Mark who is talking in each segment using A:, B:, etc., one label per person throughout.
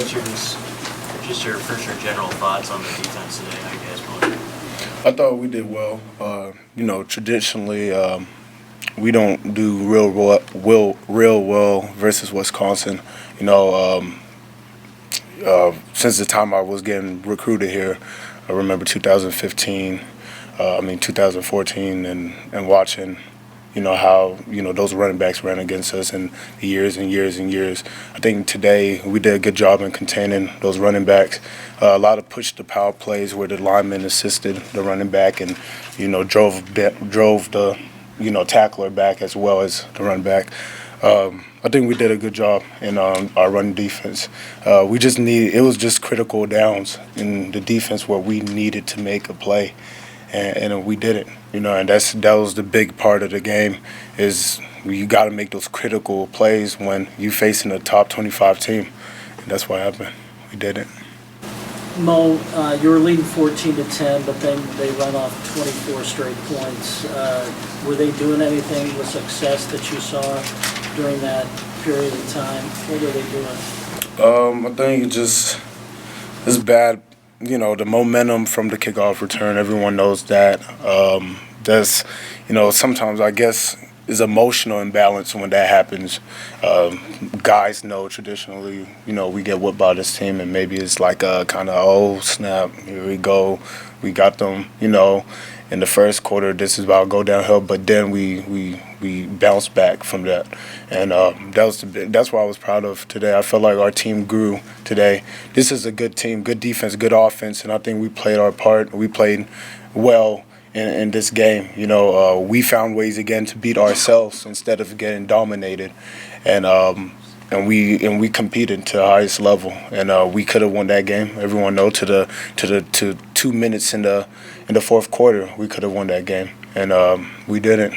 A: what's just your first your general thoughts on the defense today? How you guys played?
B: I thought we did well. Traditionally, we don't do real well versus Wisconsin. Since the time I was getting recruited here, I remember 2014, and watching, how those running backs ran against us in the years and years and years. I think today we did a good job in containing those running backs. A lot of push to power plays where the lineman assisted the running back and drove the tackler back as well as the running back. I think we did a good job in our run defense. It was just critical downs in the defense where we needed to make a play, and we did it. And that was the big part of the game is you got to make those critical plays when you're facing a top 25 team. And that's what happened. We did it.
C: Mo, you were leading 14-10, but then they run off 24 straight points. Were they doing anything with success that you saw during that period of time? What were they doing?
B: I think it's bad. The momentum from the kickoff return. Everyone knows that. That's sometimes I guess is emotional imbalance when that happens. Guys know traditionally, we get whipped by this team, and maybe it's like a kind of, oh, snap, here we go. We got them, in the first quarter, this is about to go downhill, but then we bounced back from that. And that's what I was proud of today. I felt like our team grew today. This is a good team, good defense, good offense, and I think we played our part. We played well in this game. We found ways again to beat ourselves instead of getting dominated, and we competed to the highest level, and we could have won that game. Everyone knows to 2 minutes in the fourth quarter, we could have won that game, and we didn't.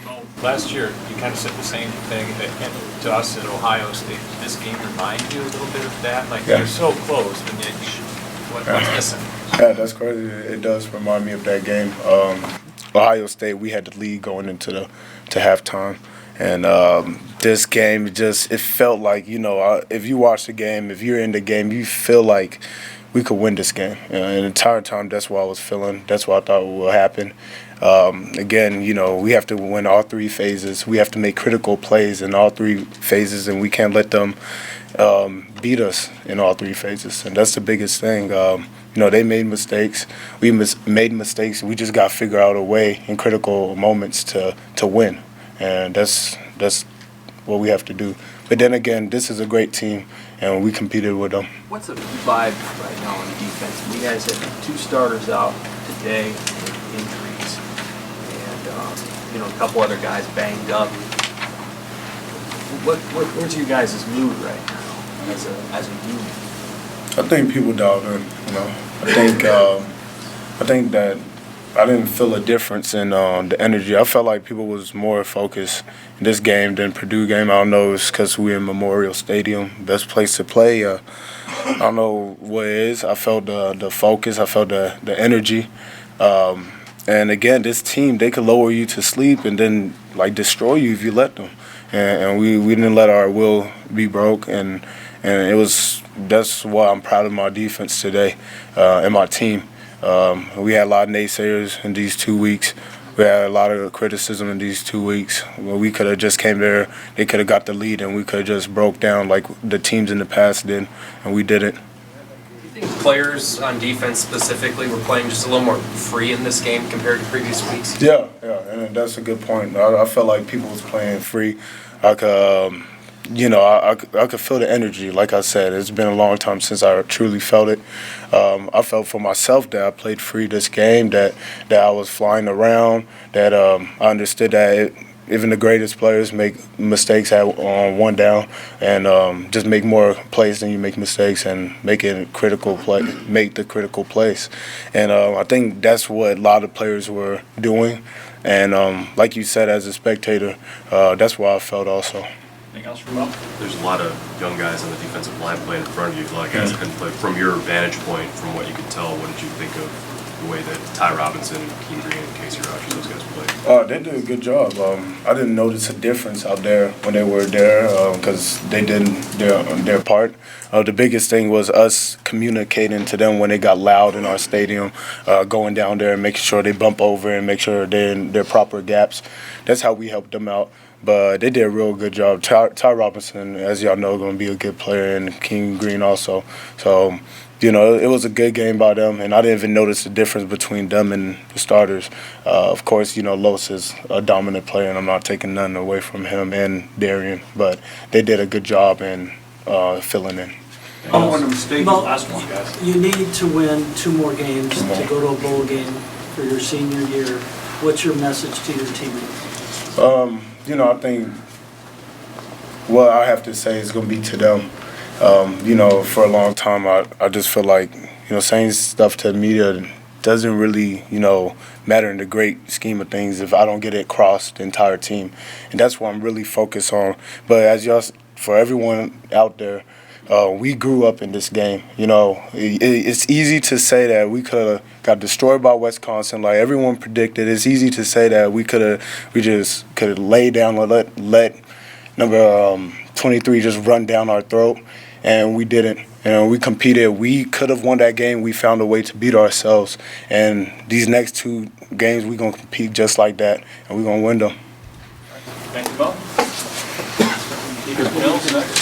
D: Well, last year you kind of said the same thing to us at Ohio State. Does this game remind you a little bit of that? Like you're so close, and yet what's missing?
B: Yeah, that's crazy. It does remind me of that game. Ohio State, we had the lead going into halftime, and this game it felt like if you watch the game, if you're in the game, you feel like we could win this game. And the entire time, that's what I was feeling. That's what I thought will happen. Again, we have to win all three phases. We have to make critical plays in all three phases, and we can't let them beat us in all three phases. And that's the biggest thing. They made mistakes. We made mistakes. We just got to figure out a way in critical moments to win. And that's what we have to do. But then again, this is a great team, and we competed with them.
E: What's the vibe right now on defense? You guys had 2 starters out today with injuries, and a couple other guys banged up. Where's you guys' mood right now as a unit?
B: I think people dialed in. I think that I didn't feel a difference in the energy. I felt like people was more focused in this game than Purdue game. I don't know, it's because we're in Memorial Stadium, best place to play. I don't know what it is. I felt the focus. I felt the energy. And again, this team, they could lower you to sleep and then destroy you if you let them. And we didn't let our will be broke. And that's why I'm proud of my defense today and my team. We had a lot of naysayers in these 2 weeks. We had a lot of criticism in these 2 weeks. Well, we could have just came there, they could have got the lead, and we could have just broke down like the teams in the past did, and we didn't.
F: Do you think players on defense specifically were playing just a little more free in this game compared to previous weeks?
B: Yeah, and that's a good point. I felt like people was playing free. I could feel the energy. Like I said, it's been a long time since I truly felt it. I felt for myself that I played free this game, that I was flying around, that I understood that even the greatest players make mistakes on 1 down, and just make more plays than you make mistakes, and make the critical plays. And I think that's what a lot of players were doing. And like you said, as a spectator, that's what I felt also.
D: Anything else from Mo?
G: There's a lot of young guys on the defensive line playing in front of you. A lot of guys that couldn't play. From your vantage point, from what you could tell, what did you think of the way that Ty Robinson, Keem Green, and Casey Rogers, those guys played?
B: They did a good job. I didn't notice a difference out there when they were there because they did their part. The biggest thing was us communicating to them when they got loud in our stadium, going down there and making sure they bump over and make sure they're in their proper gaps. That's how we helped them out. But they did a real good job. Ty Robinson, as y'all know, going to be a good player, and King Green also. So, it was a good game by them, and I didn't even notice the difference between them and the starters. Of course, Los is a dominant player, and I'm not taking nothing away from him and Darian. But they did a good job in filling in.
C: Mo, you need to win 2 more games to go to a bowl game for your senior year. What's your message to your teammates?
B: I think what I have to say is going to be to them. For a long time, I just feel like, saying stuff to the media doesn't really, matter in the great scheme of things if I don't get it across the entire team. And that's what I'm really focused on. But as y'all, for everyone out there, we grew up in this game. It's easy to say that we could have got destroyed by Wisconsin, like everyone predicted. It's easy to say that we just could have laid down and let number 23 just run down our throat, and we didn't. We competed. We could have won that game. We found a way to beat ourselves. And these next 2 games, we're going to compete just like that, and we're going to win them.
D: Thank you both. Eagles Bills next.